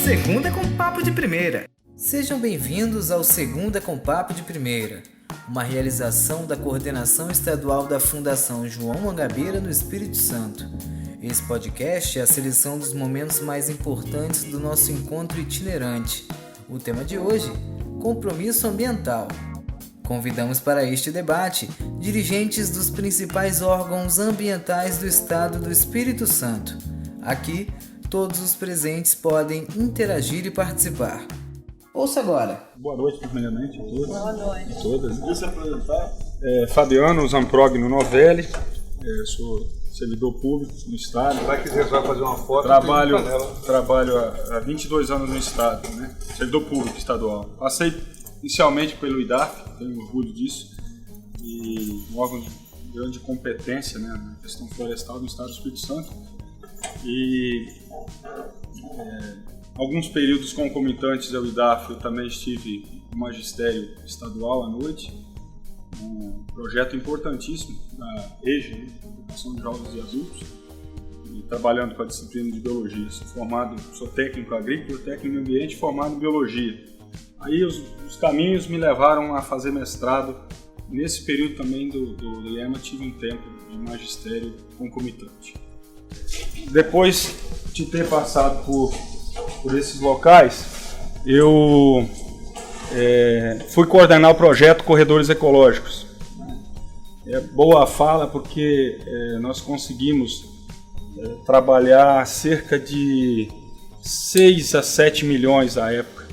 Segunda com Papo de Primeira. Sejam bem-vindos ao Segunda com Papo de Primeira, uma realização da Coordenação Estadual da Fundação João Mangabeira no Espírito Santo. Esse podcast é a seleção dos momentos mais importantes do nosso encontro itinerante. O tema de hoje, compromisso ambiental. Convidamos para este debate dirigentes dos principais órgãos ambientais do Estado do Espírito Santo. Aqui, todos os presentes podem interagir e participar. Ouça agora. Boa noite, primeiramente, a todos. Boa noite. A todas. Deixa eu se apresentar. Fabiano Zamprogno Novelli, sou servidor público no Estado. Vai quiser fazer uma foto. Trabalho há 22 anos no Estado, né? Servidor público estadual. Passei inicialmente pelo IDAF, tenho orgulho disso, e um órgão de grande competência, né, na questão florestal do Estado do Espírito Santo. E alguns períodos concomitantes ao IDAF eu também estive no magistério estadual à noite, um projeto importantíssimo da EJA, Educação de Jovens e Adultos, e trabalhando com a disciplina de biologia. Sou técnico agrícola, técnico em ambiente, formado em biologia. Aí os caminhos me levaram a fazer mestrado. Nesse período também do IEMA tive um tempo de magistério concomitante. Depois de ter passado por esses locais, eu fui coordenar o projeto Corredores Ecológicos. É boa a fala porque nós conseguimos trabalhar cerca de 6 a 7 milhões à época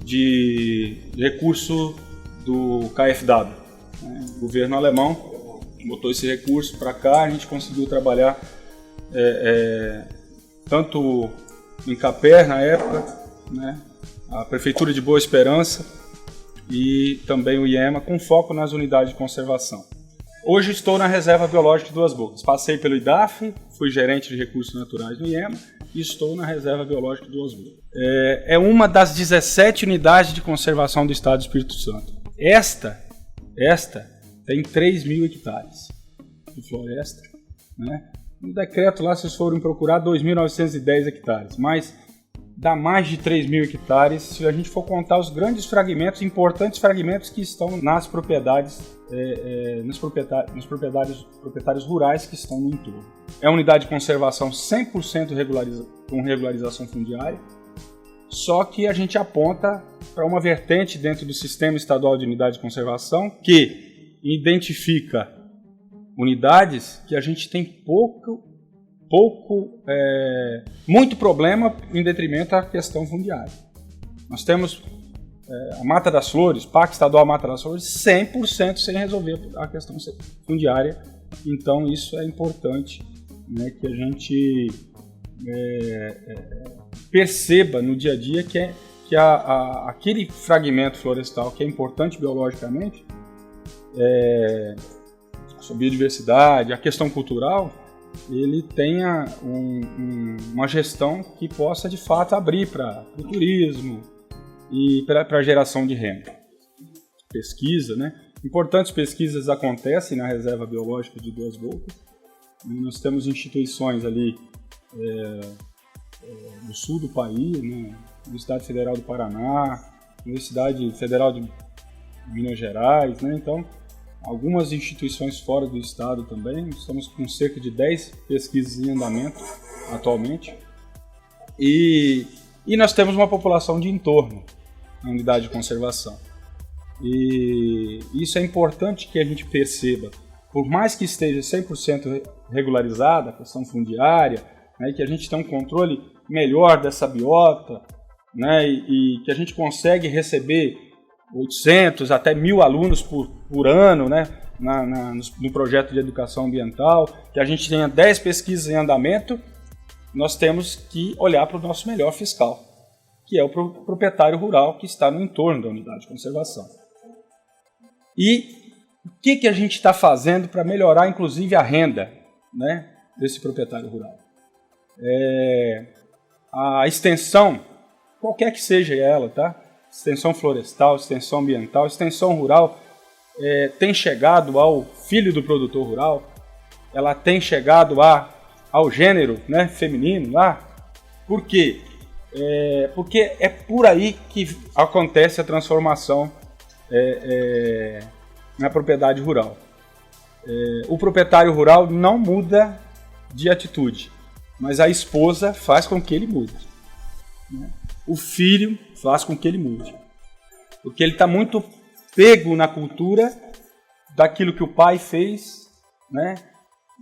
de recurso do KfW. O governo alemão botou esse recurso para cá, a gente conseguiu trabalhar tanto em Caper na época, né, a Prefeitura de Boa Esperança e também o IEMA, com foco nas unidades de conservação. Hoje estou na Reserva Biológica de Duas Bocas. Passei pelo IDAF, fui gerente de recursos naturais no IEMA e estou na Reserva Biológica de Duas Bocas. É uma das 17 unidades de conservação do Estado do Espírito Santo. Esta tem 3.000 hectares de floresta, né? No decreto lá, vocês forem procurar, 2.910 hectares, mas dá mais de 3.000 hectares se a gente for contar os grandes fragmentos, importantes fragmentos que estão nas propriedades, nos proprietários rurais que estão no entorno. É uma unidade de conservação 100% com regularização fundiária, só que a gente aponta para uma vertente dentro do Sistema Estadual de Unidade de Conservação que identifica unidades que a gente tem muito problema em detrimento à questão fundiária. Nós temos a Mata das Flores, Parque Estadual Mata das Flores, 100% sem resolver a questão fundiária. Então isso é importante, né, que a gente perceba no dia a dia que aquele fragmento florestal que é importante biologicamente, a biodiversidade, a questão cultural, ele tenha uma gestão que possa de fato abrir para o turismo e para a geração de renda. Pesquisa, né? Importantes pesquisas acontecem na Reserva Biológica de Duas Bocas. Nós temos instituições ali no sul do país, né? Universidade Federal do Paraná, Universidade Federal de Minas Gerais, né? Então, algumas instituições fora do estado também. Estamos com cerca de 10 pesquisas em andamento atualmente. E nós temos uma população de entorno na unidade de conservação. E isso é importante que a gente perceba. Por mais que esteja 100% regularizada a questão fundiária, né, que a gente tem um controle melhor dessa biota, né, e que a gente consegue receber 800 até 1.000 alunos por ano, né, no projeto de educação ambiental, que a gente tenha 10 pesquisas em andamento, nós temos que olhar para o nosso melhor fiscal, que é o proprietário rural que está no entorno da unidade de conservação. E o que a gente está fazendo para melhorar, inclusive, a renda, né, desse proprietário rural? A extensão, qualquer que seja ela, tá? Extensão florestal, extensão ambiental, extensão rural, tem chegado ao filho do produtor rural, ela tem chegado ao gênero, né, feminino lá. Por quê? porque é por aí que acontece a transformação na propriedade rural. O proprietário rural não muda de atitude, mas a esposa faz com que ele mude, né? O filho faz com que ele mude, porque ele está muito pego na cultura daquilo que o pai fez, né?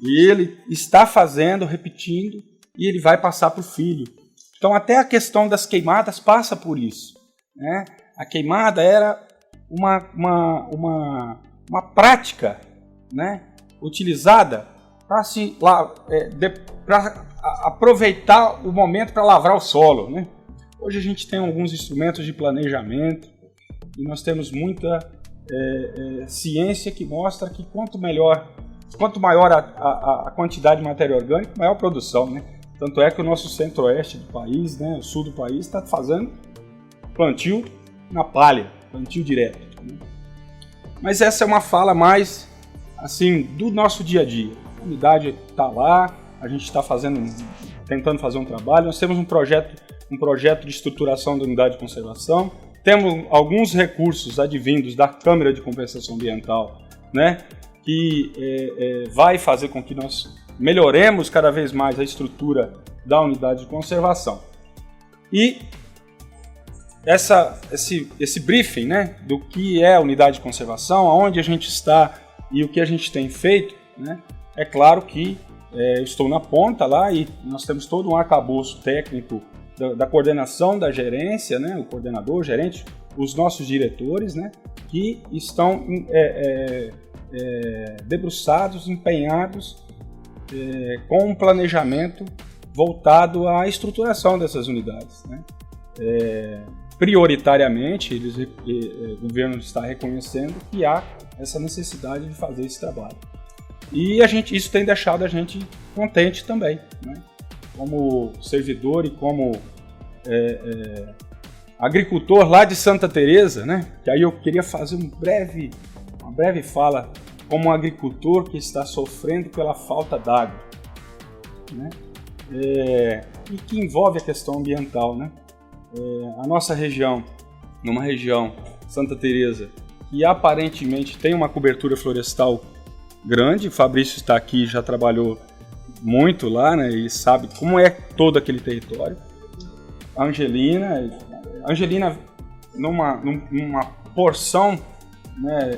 E ele está fazendo, repetindo, e ele vai passar para o filho. Então até a questão das queimadas passa por isso, né? A queimada era uma prática, né, utilizada para aproveitar o momento para lavrar o solo, né? Hoje a gente tem alguns instrumentos de planejamento e nós temos muita ciência que mostra que quanto maior a quantidade de matéria orgânica, maior a produção, né? Tanto é que o nosso centro-oeste do país, né, o sul do país, está fazendo plantio na palha, plantio direto, né? Mas essa é uma fala mais assim do nosso dia a dia. A unidade está lá, a gente está tentando fazer um trabalho. Nós temos um projeto de estruturação da unidade de conservação. Temos alguns recursos advindos da Câmara de Compensação Ambiental, né, que vai fazer com que nós melhoremos cada vez mais a estrutura da unidade de conservação. E esse briefing, né, do que é a unidade de conservação, aonde a gente está e o que a gente tem feito, né, é claro que eu estou na ponta lá e nós temos todo um arcabouço técnico da coordenação da gerência, né, o coordenador, o gerente, os nossos diretores, né, que estão debruçados, empenhados com um planejamento voltado à estruturação dessas unidades, né. Prioritariamente, o governo está reconhecendo que há essa necessidade de fazer esse trabalho. E isso tem deixado a gente contente também, né? Como servidor e como agricultor lá de Santa Teresa, né? Que aí eu queria fazer uma breve fala como um agricultor que está sofrendo pela falta d'água, né? E que envolve a questão ambiental, né? A nossa região, numa região, Santa Teresa, que aparentemente tem uma cobertura florestal grande. O Fabrício está aqui, já trabalhou muito lá, né, e sabe como é todo aquele território. A Angelina numa porção, né,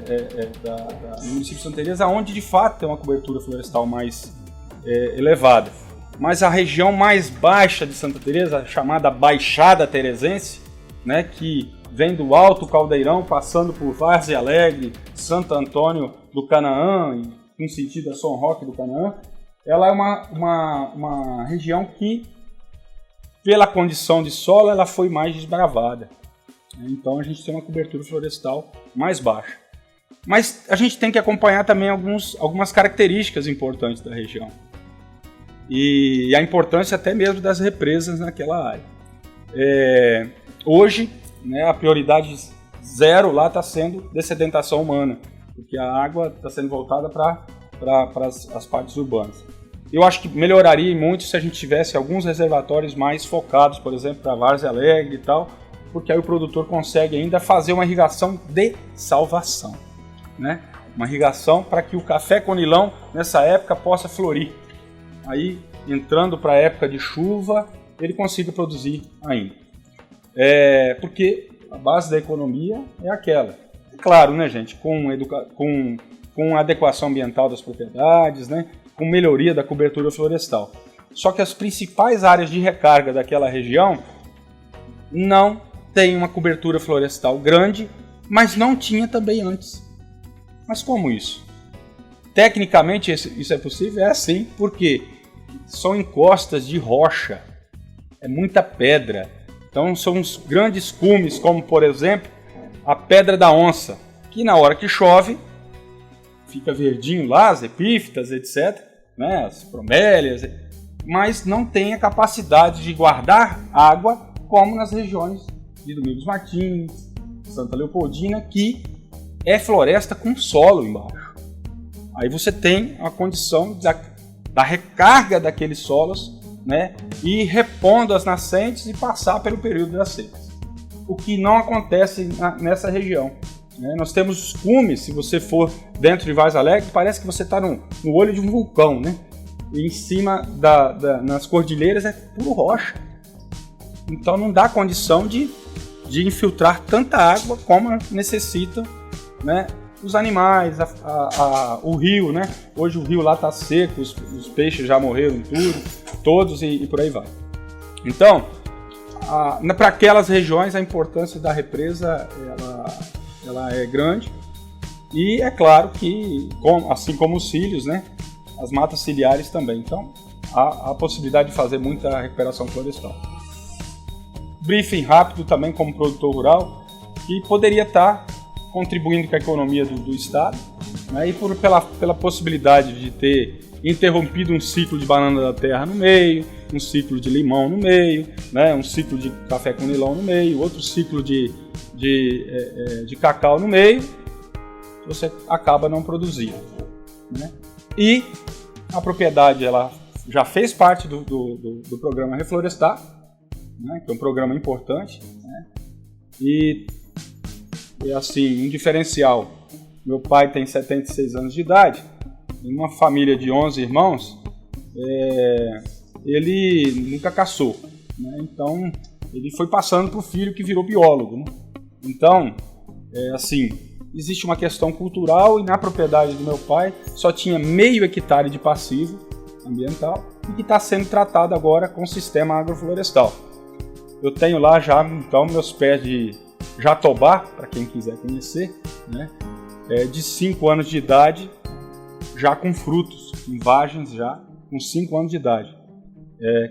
do município de Santa Teresa, onde de fato tem uma cobertura florestal mais elevada. Mas a região mais baixa de Santa Teresa, chamada Baixada Teresense, né, que vem do Alto Caldeirão, passando por Várzea Alegre, Santo Antônio do Canaã, com sentido a São Roque do Canaã, ela é uma região que, pela condição de solo, ela foi mais desbravada. Então a gente tem uma cobertura florestal mais baixa. Mas a gente tem que acompanhar também algumas características importantes da região. E a importância até mesmo das represas naquela área. Hoje, né, a prioridade zero lá está sendo dessedentação humana, porque a água está sendo voltada para as partes urbanas. Eu acho que melhoraria muito se a gente tivesse alguns reservatórios mais focados, por exemplo, para Várzea Alegre e tal, porque aí o produtor consegue ainda fazer uma irrigação de salvação, né? Uma irrigação para que o café conilão nessa época possa florir. Aí, entrando para a época de chuva, ele consiga produzir ainda. Porque a base da economia é aquela. É claro, né, gente, com adequação ambiental das propriedades, né, com melhoria da cobertura florestal. Só que as principais áreas de recarga daquela região não têm uma cobertura florestal grande, mas não tinha também antes. Mas como isso? Tecnicamente isso é possível? É assim, porque são encostas de rocha, é muita pedra. Então são os grandes cumes, como por exemplo a Pedra da Onça, que na hora que chove fica verdinho lá, as epífitas, etc., né, as bromélias, mas não tem a capacidade de guardar água como nas regiões de Domingos Martins, Santa Leopoldina, que é floresta com solo embaixo. Aí você tem a condição da recarga daqueles solos né, e repondo as nascentes e passar pelo período das secas. O que não acontece nessa região. Né? Nós temos cumes, se você for dentro de Vargem Alegre, parece que você está no olho de um vulcão, né? E em cima nas cordilheiras é puro rocha. Então não dá condição de infiltrar tanta água como necessitam, né, os animais, o rio, né? Hoje o rio lá está seco, os peixes já morreram todos e por aí vai. Então, para aquelas regiões a importância da represa ela é grande e é claro que, assim como os cílios, né, as matas ciliares também. Então, há a possibilidade de fazer muita recuperação florestal. Briefing rápido também como produtor rural, que poderia estar contribuindo com a economia do Estado, né, e pela possibilidade de ter interrompido um ciclo de banana da terra no meio, um ciclo de limão no meio, né, um ciclo de café com nilão no meio, outro ciclo de cacau no meio, você acaba não produzindo. Né? E a propriedade ela já fez parte do programa Reflorestar, né, que é um programa importante, né, e assim, um diferencial. Meu pai tem 76 anos de idade, em uma família de 11 irmãos, ele nunca caçou, né, então ele foi passando para o filho que virou biólogo. Né? Então, assim, existe uma questão cultural e na propriedade do meu pai só tinha meio hectare de passivo ambiental e que está sendo tratado agora com o sistema agroflorestal. Eu tenho lá já, então, meus pés de jatobá, para quem quiser conhecer, né? De 5 anos de idade, já com frutos, em vagens já, com 5 anos de idade.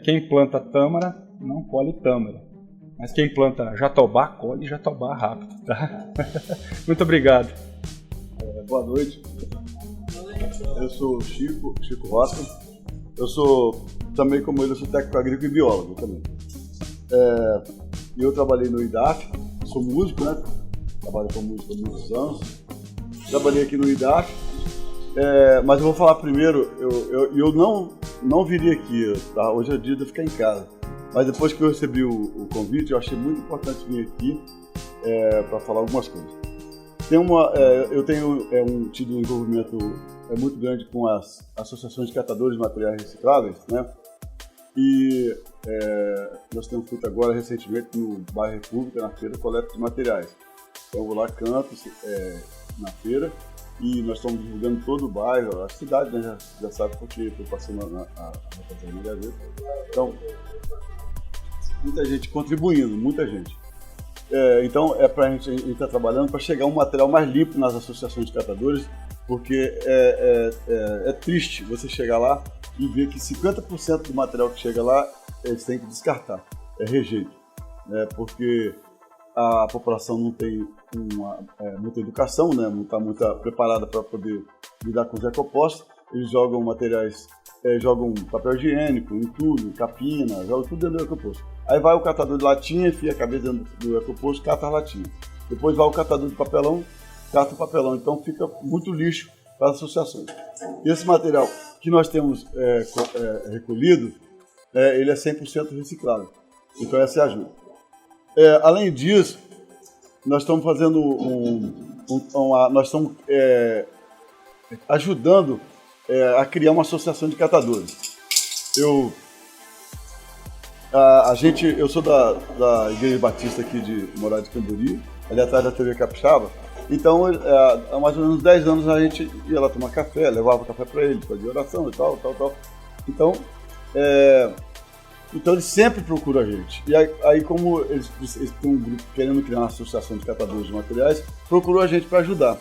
Quem planta tâmara, não colhe tâmara. Mas quem planta jatobá, colhe jatobá rápido, tá? Muito obrigado. Boa noite. Eu sou Chico Rosca. Eu sou, também como ele, eu sou técnico agrícola e biólogo também. Eu trabalhei no IDAF, sou músico, né? Trabalho com música há muitos anos. Trabalhei aqui no IDAF, mas eu vou falar primeiro, eu não viria aqui, tá? Hoje é dia de eu ficar em casa. Mas depois que eu recebi o convite, eu achei muito importante vir aqui para falar algumas coisas. Eu tenho tido um envolvimento muito grande com as associações de catadores de materiais recicláveis, né? E nós temos feito agora recentemente no bairro República, na feira, coleta de materiais. Então eu vou lá, canto na feira e nós estamos divulgando todo o bairro, a cidade, né, já sabe porque eu passei na Gazeta. Então, muita gente contribuindo, muita gente. Então a gente está trabalhando para chegar um material mais limpo nas associações de catadores, porque é triste você chegar lá e ver que 50% do material que chega lá eles têm que descartar, rejeito, né? Porque a população não tem muita educação, né? Não está muito preparada para poder lidar com os ecopostos. Eles jogam materiais, jogam papel higiênico, entulho, capina, jogam tudo dentro do ecoposto. Aí vai o catador de latinha, enfia a cabeça dentro do ecoposto, cata a latinha. Depois vai o catador de papelão, cata o papelão. Então fica muito lixo para as associações. Esse material que nós temos recolhido, ele é 100% reciclável. Então essa é a ajuda. Além disso, nós estamos fazendo nós estamos ajudando a criar uma associação de catadores. Eu sou da Igreja Batista aqui de Moraes de Camboriú, ali atrás da TV Capixaba. Então, há mais ou menos 10 anos a gente ia lá tomar café, levava café para eles, fazia oração e tal. Então, eles sempre procuram a gente. E aí como eles têm um grupo querendo criar uma associação de catadores de materiais, procurou a gente para ajudar.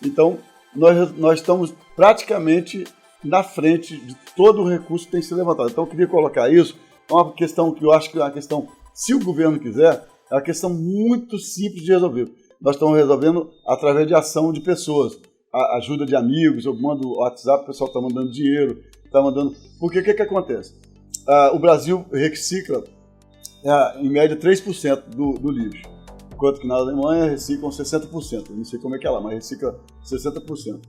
Então, nós estamos praticamente na frente de todo o recurso que tem que ser levantado. Então, eu queria colocar isso. É uma questão que eu acho que é uma questão, se o governo quiser, é uma questão muito simples de resolver. Nós estamos resolvendo através de ação de pessoas, a ajuda de amigos. Eu mando o WhatsApp, o pessoal está mandando dinheiro, está mandando... Porque o que acontece? O Brasil recicla, em média, 3% do lixo, enquanto que na Alemanha reciclam 60%. Eu não sei como é que é lá, mas recicla 60%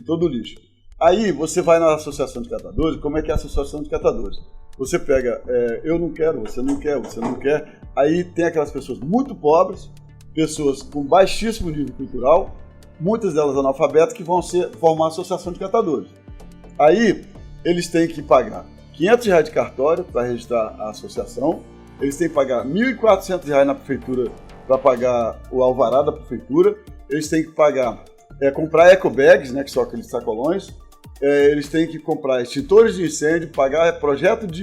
todo o lixo. Aí você vai na associação de catadores, como é que é a associação de catadores? Você pega, eu não quero, você não quer, você não quer. Aí tem aquelas pessoas muito pobres, pessoas com baixíssimo nível cultural, muitas delas analfabetas, que vão formar uma associação de catadores. Aí eles têm que pagar R$500 de cartório para registrar a associação, eles têm que pagar R$1.400 na prefeitura para pagar o alvará da prefeitura, eles têm que pagar, comprar ecobags, né, que são aqueles sacolões, eles têm que comprar extintores de incêndio, pagar projeto do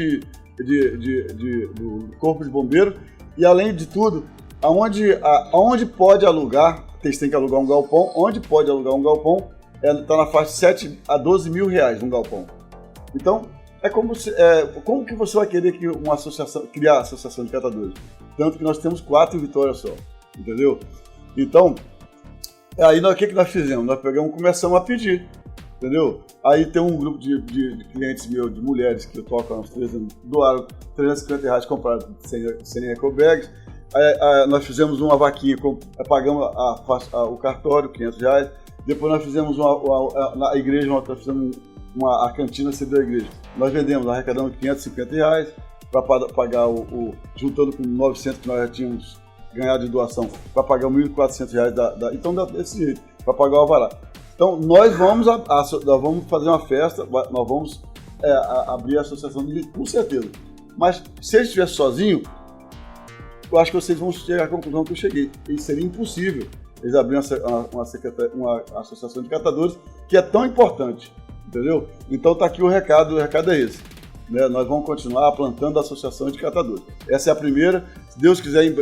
Corpo de Bombeiro e, além de tudo, aonde pode alugar, eles têm que alugar um galpão, onde pode alugar um galpão, está na faixa de 7 a 12 mil reais um galpão. Então, como que você vai querer que criar a associação de catadores? Tanto que nós temos 4 em Vitória só, entendeu? Então, aí o que nós fizemos? Nós começamos a pedir, entendeu? Aí tem um grupo de clientes meus, de mulheres, que eu toco há uns 3 anos, doaram R$350, compraram 100 ecobags. Aí nós fizemos uma vaquinha, pagamos o cartório, R$500. Depois nós fizemos na igreja, nós fizemos a cantina cedeu da igreja. Nós vendemos, arrecadamos R$550 para pagar juntando com 900 que nós já tínhamos ganhado de doação, para pagar R$1.400 então desse jeito, para pagar o alvará. Então nós vamos fazer uma festa, nós vamos abrir a associação de com certeza. Mas se ele estiver sozinho, eu acho que vocês vão chegar à conclusão que eu cheguei. E seria impossível eles abrirem uma associação de catadores, que é tão importante, entendeu? Então está aqui o recado é esse. Né? Nós vamos continuar plantando a associação de catadores. Essa é a primeira. Se Deus quiser,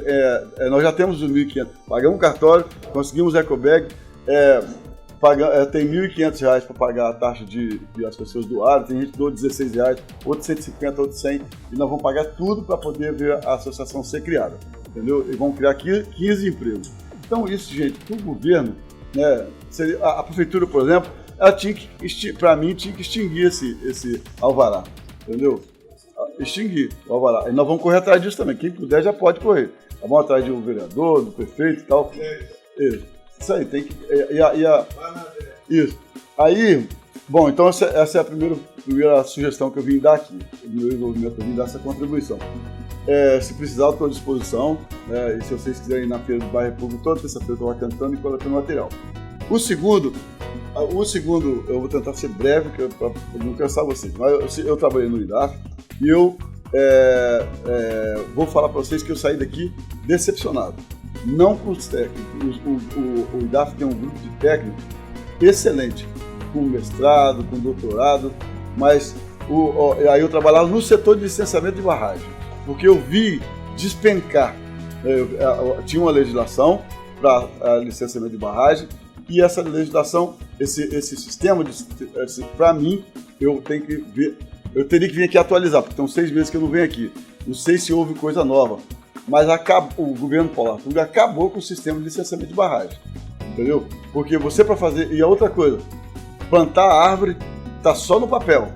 nós já temos os 1.500. Pagamos um cartório, conseguimos ecobag, tem R$1.500 para pagar a taxa de as pessoas doaram, tem gente que doou R$16, outros 150, outros 100, e nós vamos pagar tudo para poder ver a associação ser criada, entendeu? E vamos criar 15 empregos. Então isso, gente, para o governo, né, a prefeitura, por exemplo, ela para mim, tinha que extinguir esse alvará, entendeu? Extinguir o alvará. E nós vamos correr atrás disso também, quem puder já pode correr. Vamos atrás de um vereador, do prefeito e tal. Isso aí, tem que... Isso. Aí, bom, então essa é a primeira sugestão que eu vim dar aqui, do meu envolvimento, eu vim dar essa contribuição. Se precisar, eu estou à disposição, e se vocês quiserem ir na Feira do Bairro República, toda terça-feira eu estou lá cantando e coletando material. O segundo, eu vou tentar ser breve, para não cansar vocês, mas eu trabalhei no IDAF e eu vou falar para vocês que eu saí daqui decepcionado. Não com os técnicos, o IDAF tem um grupo de técnicos excelente, com mestrado, com doutorado, mas aí eu trabalhava no setor de licenciamento de barragem, porque eu vi despencar, tinha uma legislação para licenciamento de barragem, e essa legislação, esse sistema, para mim, eu teria que vir aqui atualizar, porque tem uns 6 meses que eu não venho aqui, não sei se houve coisa nova. Mas o governo Paulo Artur acabou com o sistema de licenciamento de barragem, entendeu? Porque você para fazer... E a outra coisa, plantar a árvore está só no papel,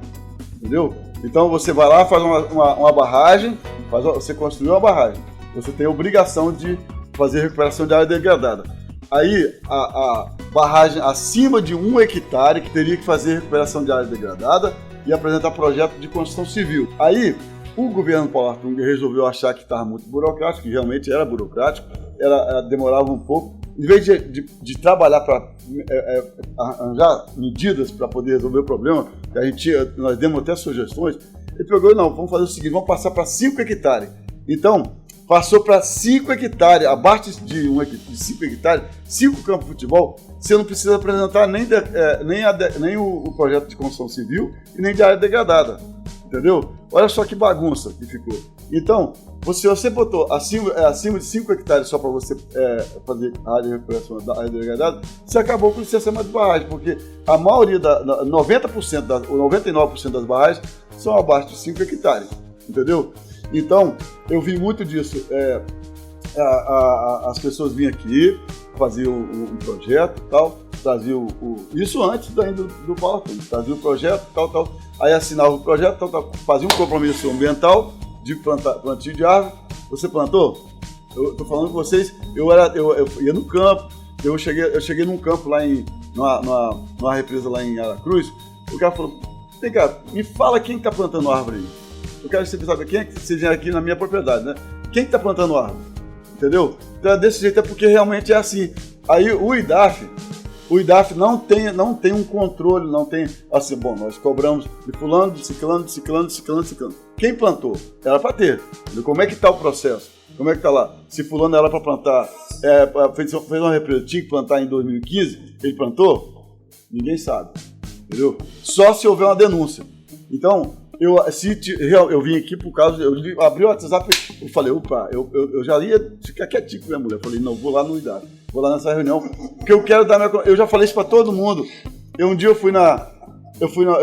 entendeu? Então você vai lá, faz uma barragem, você construiu uma barragem, você tem a obrigação de fazer recuperação de área degradada. Aí a barragem acima de 1 hectare que teria que fazer recuperação de área degradada e apresentar projeto de construção civil. Aí o governo Paulo Artur resolveu achar que estava muito burocrático, que realmente era burocrático, demorava um pouco. Em vez de trabalhar para arranjar medidas para poder resolver o problema, nós demos até sugestões, ele pegou vamos fazer o seguinte, vamos passar para 5 hectares. Então, passou para 5 hectares, abaixo de 5 hectares, 5 campos de futebol, você não precisa apresentar nem o projeto de construção civil e nem de área degradada. Entendeu? Olha só que bagunça que ficou. Então, se você botou acima de 5 hectares só para você fazer a área de recuperação da área degradada, você acabou com o licenciamento de barragem, porque a maioria, 90% ou 99% das barragens são abaixo de 5 hectares. Entendeu? Então, eu vi muito disso. As pessoas vinham aqui, faziam um projeto e tal, traziam isso antes ainda do Paulo Artur, traziam o projeto tal, aí assinava o projeto, fazia um compromisso ambiental de plantio de árvore. Você plantou? Eu estou falando com vocês, eu ia no campo, eu cheguei num campo lá numa represa lá em Aracruz, o cara falou, vem cá, me fala quem está plantando árvore aí. eu quero saber quem é que você vem aqui na minha propriedade, né? Quem que está plantando árvore? Entendeu? Então é desse jeito, é porque realmente é assim. Aí o IDAF não tem um controle, não tem assim, bom, nós cobramos de fulano, de ciclano. Quem plantou? Era para ter. Como é que está o processo? Como é que está lá? Se fulano era para plantar, fez uma represa, tinha que plantar em 2015, ele plantou? Ninguém sabe. Entendeu? Só se houver uma denúncia. Então, eu vim aqui por causa, eu abri o WhatsApp, eu falei, opa, eu já ia ficar quietinho com minha mulher. Eu falei, não, vou lá no IDAF, vou lá nessa reunião, porque eu quero dar eu já falei isso para todo mundo. Um dia eu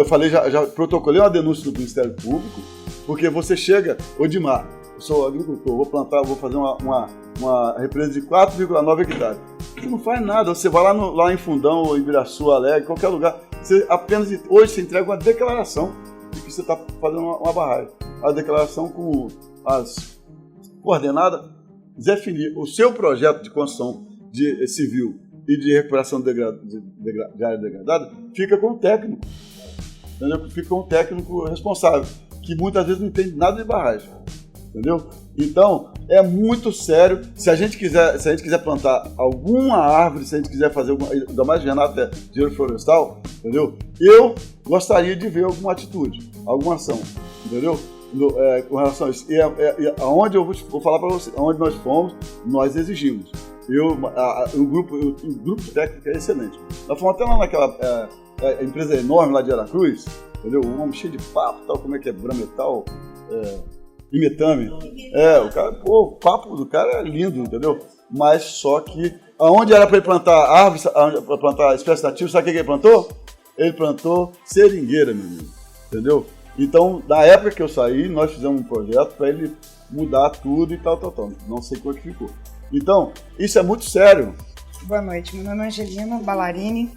falei, já protocolei uma denúncia do Ministério Público, porque você chega, Odimar, eu sou agricultor, vou fazer uma represa de 4,9 hectares. Você não faz nada, você vai lá em Fundão, ou Ibiraçu, Alegre, qualquer lugar, hoje você entrega uma declaração de que você está fazendo uma barragem. A declaração com as coordenadas, definir o seu projeto de construção civil e de recuperação de área degradada, fica com o técnico. Entendeu? Fica com o técnico responsável, que muitas vezes não entende nada de barragem. Entendeu? Então, é muito sério. Se a gente quiser plantar alguma árvore, se a gente quiser fazer ainda mais Renato é engenheiro florestal, entendeu? Eu gostaria de ver alguma atitude, alguma ação, entendeu? Com relação a isso. Aonde eu vou falar para você, aonde nós fomos, nós exigimos. O grupo técnico é excelente. Nós fomos até lá naquela empresa enorme lá de Aracruz, entendeu? Um homem cheio de papo, tal, como é que é, Brametal, Imetame. O papo do cara é lindo, entendeu? Mas só que, aonde era para ele plantar árvores, para plantar espécies nativas, sabe o que ele plantou? Ele plantou seringueira, meu amigo, entendeu? Então, na época que eu saí, nós fizemos um projeto para ele mudar tudo e tal. Não sei como é que ficou. Então, isso é muito sério. Boa noite, meu nome é Angelina Ballarini.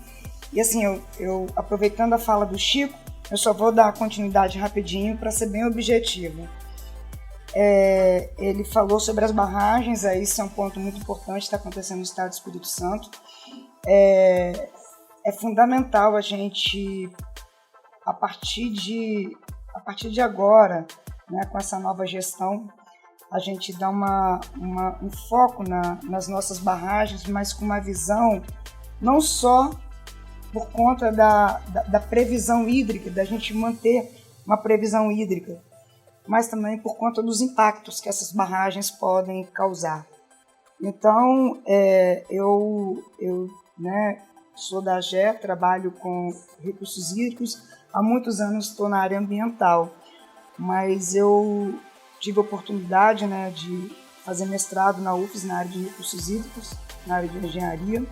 E assim, eu aproveitando a fala do Chico, eu só vou dar continuidade rapidinho para ser bem objetivo. Ele falou sobre as barragens, aí isso é um ponto muito importante, está acontecendo no estado do Espírito Santo. É fundamental a gente, a partir de agora, né, com essa nova gestão, a gente dá um foco nas nossas barragens, mas com uma visão não só por conta da previsão hídrica, da gente manter uma previsão hídrica, mas também por conta dos impactos que essas barragens podem causar. Então, eu sou da AGE, trabalho com recursos hídricos, há muitos anos estou na área ambiental, mas eu tive a oportunidade, né, de fazer mestrado na UFES na área de recursos hídricos, na área de engenharia,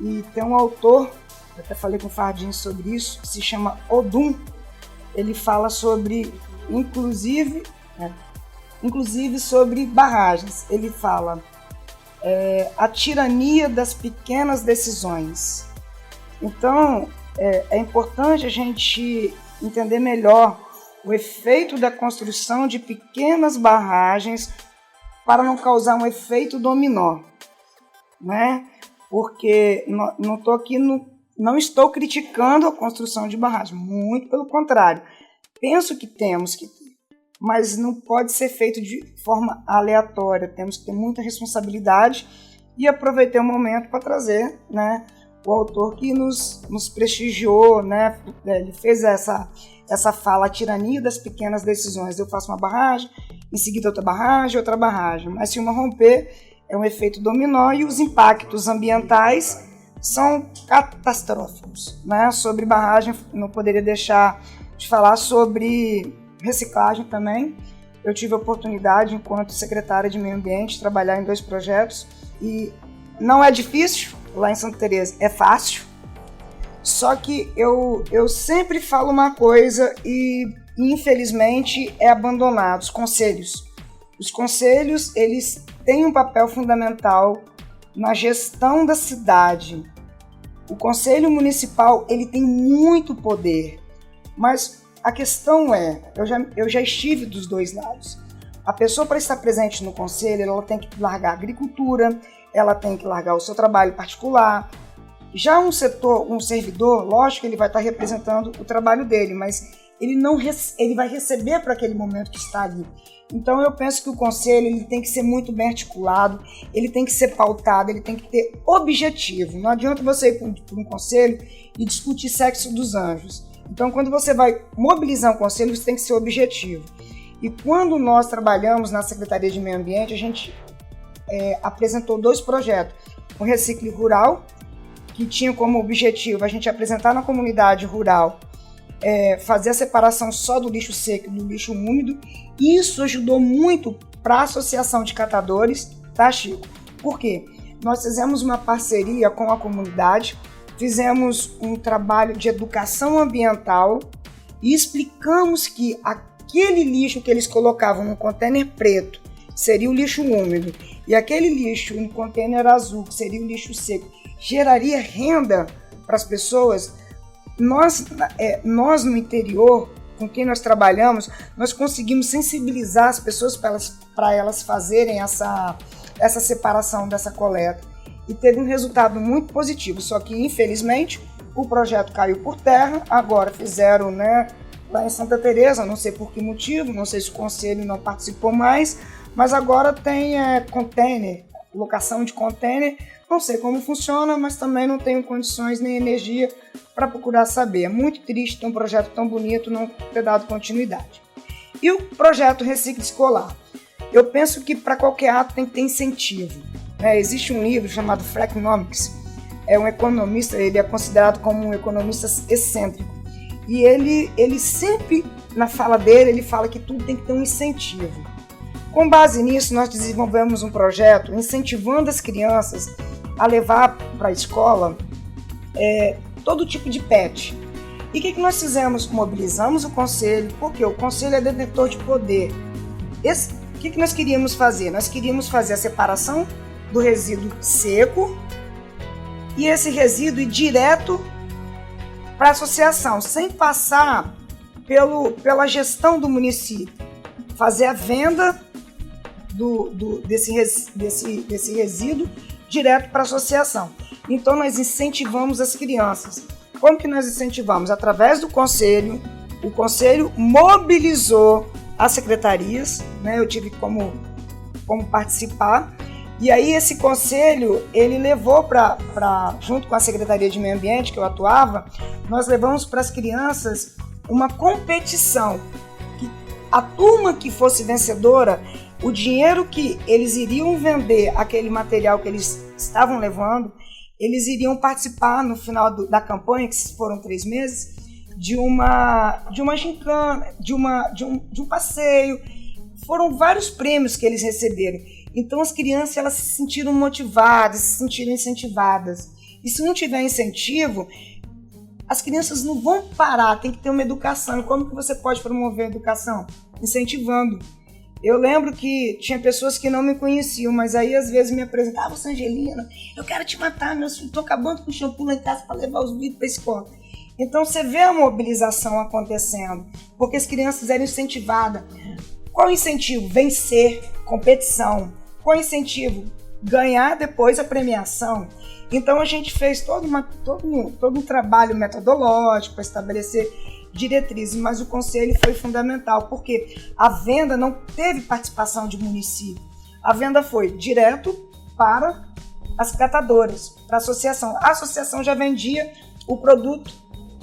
e tem um autor, eu até falei com o Fardinho sobre isso, que se chama Odum. Ele fala sobre, inclusive sobre barragens. Ele fala a tirania das pequenas decisões. Então, é importante a gente entender melhor o efeito da construção de pequenas barragens para não causar um efeito dominó, né? Porque não estou criticando a construção de barragens, muito pelo contrário. Penso que temos que ter, mas não pode ser feito de forma aleatória. Temos que ter muita responsabilidade e aproveitei o momento para trazer, né, o autor que nos prestigiou, né? Ele fez essa fala, a tirania das pequenas decisões. Eu faço uma barragem, em seguida outra barragem, mas se uma romper, é um efeito dominó e os impactos ambientais são catastróficos, né? Sobre barragem, não poderia deixar de falar sobre reciclagem também. Eu tive a oportunidade, enquanto secretária de Meio Ambiente, de trabalhar em 2 projetos e não é difícil, lá em Santa Teresa é fácil, só que eu sempre falo uma coisa e infelizmente é abandonado, os conselhos. Os conselhos, eles têm um papel fundamental na gestão da cidade. O Conselho Municipal, ele tem muito poder, mas a questão eu já estive dos 2 lados. A pessoa, para estar presente no conselho, ela tem que largar a agricultura, ela tem que largar o seu trabalho particular. Já um servidor, lógico que ele vai estar representando o trabalho dele, mas ele vai receber para aquele momento que está ali. Então eu penso que o conselho ele tem que ser muito bem articulado, ele tem que ser pautado, ele tem que ter objetivo. Não adianta você ir para um conselho e discutir sexo dos anjos. Então quando você vai mobilizar um conselho, você tem que ser objetivo. E quando nós trabalhamos na Secretaria de Meio Ambiente, a gente apresentou 2 projetos. O Recicle Rural, que tinha como objetivo a gente apresentar na comunidade rural fazer a separação só do lixo seco e do lixo úmido. Isso ajudou muito para a Associação de Catadores, tá, Chico? Por quê? Nós fizemos uma parceria com a comunidade, fizemos um trabalho de educação ambiental e explicamos que aquele lixo que eles colocavam no contêiner preto seria o lixo úmido e aquele lixo no contêiner azul, que seria o lixo seco, geraria renda para as pessoas. Nós no interior, com quem nós trabalhamos, nós conseguimos sensibilizar as pessoas para elas fazerem essa separação dessa coleta. E teve um resultado muito positivo, só que infelizmente o projeto caiu por terra. Agora fizeram lá em Santa Teresa, não sei por que motivo, não sei se o conselho não participou mais, mas agora tem container, locação de container. Não sei como funciona, mas também não tenho condições nem energia para procurar saber. É muito triste ter um projeto tão bonito não ter dado continuidade. E o projeto Recicle Escolar? Eu penso que para qualquer ato tem que ter incentivo. Existe um livro chamado Freakonomics, é um economista, ele é considerado como um economista excêntrico. E ele sempre, na fala dele, ele fala que tudo tem que ter um incentivo. Com base nisso, nós desenvolvemos um projeto incentivando as crianças a levar para a escola todo tipo de PET. E o que nós fizemos? Mobilizamos o conselho, porque o conselho é detentor de poder. O que nós queríamos fazer? Nós queríamos fazer a separação do resíduo seco e esse resíduo ir direto para a associação, sem passar pela gestão do município. Fazer a venda desse resíduo direto para a associação. Então nós incentivamos as crianças. Como que nós incentivamos? Através do conselho. O conselho mobilizou as secretarias, eu tive como participar. E aí esse conselho, ele levou junto com a Secretaria de Meio Ambiente, que eu atuava, nós levamos para as crianças uma competição. Que a turma que fosse vencedora, o dinheiro que eles iriam vender, aquele material que eles estavam levando, eles iriam participar no final da campanha, que foram 3 meses, de uma gincana, de um passeio. Foram vários prêmios que eles receberam. Então as crianças elas se sentiram motivadas, se sentiram incentivadas. E se não tiver incentivo, as crianças não vão parar, tem que ter uma educação. E como que você pode promover a educação? Incentivando. Eu lembro que tinha pessoas que não me conheciam, mas aí às vezes me apresentavam, Angelina, eu quero te matar, meu filho, estou acabando com o shampoo lá em casa para levar os vidros para a escola. Então você vê a mobilização acontecendo, porque as crianças eram incentivadas. Qual o incentivo? Vencer, competição. Qual o incentivo? Ganhar depois a premiação. Então a gente fez todo um trabalho metodológico para estabelecer diretrizes, mas o conselho foi fundamental, porque a venda não teve participação de município. A venda foi direto para as catadoras, para a associação. A associação já vendia o produto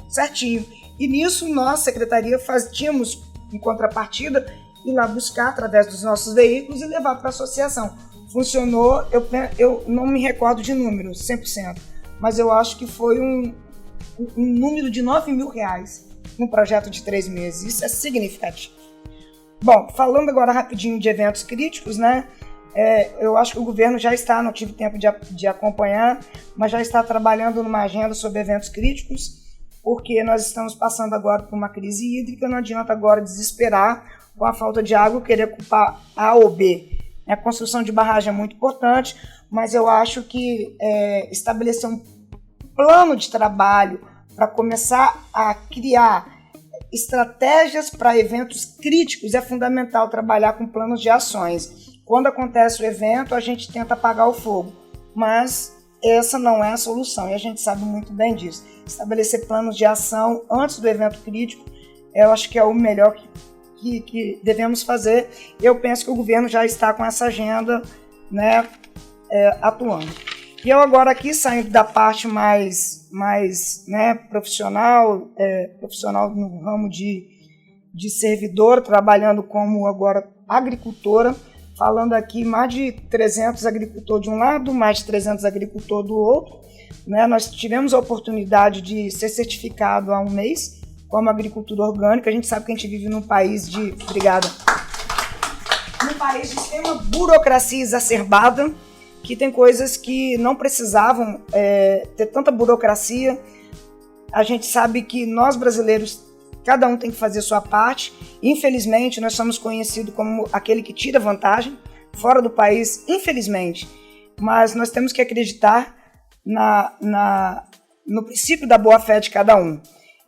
certinho. E nisso nós, secretaria, tínhamos em contrapartida ir lá buscar através dos nossos veículos e levar para a associação. Funcionou, eu não me recordo de número, 100%, mas eu acho que foi um número de R$9 mil num projeto de 3 meses. Isso é significativo. Bom, falando agora rapidinho de eventos críticos, eu acho que o governo já está, não tive tempo de acompanhar, mas já está trabalhando numa agenda sobre eventos críticos, porque nós estamos passando agora por uma crise hídrica, não adianta agora desesperar com a falta de água, querer culpar A ou B. A construção de barragem é muito importante, mas eu acho que estabelecer um plano de trabalho para começar a criar estratégias para eventos críticos é fundamental trabalhar com planos de ações. Quando acontece o evento, a gente tenta apagar o fogo, mas essa não é a solução e a gente sabe muito bem disso. Estabelecer planos de ação antes do evento crítico eu acho que é o melhor que devemos fazer. Eu penso que o governo já está com essa agenda, né, atuando. E eu agora aqui, saindo da parte mais né, profissional no ramo de servidor, trabalhando como agora agricultora, falando aqui mais de 300 agricultores de um lado, mais de 300 agricultores do outro. Né? Nós tivemos a oportunidade de ser certificado há um mês como agricultura orgânica. A gente sabe que a gente vive num país de... Obrigada. Num país de extrema burocracia exacerbada, que tem coisas que não precisavam ter tanta burocracia. A gente sabe que nós brasileiros, cada um tem que fazer sua parte. Infelizmente, nós somos conhecidos como aquele que tira vantagem fora do país, infelizmente. Mas nós temos que acreditar no princípio da boa-fé de cada um.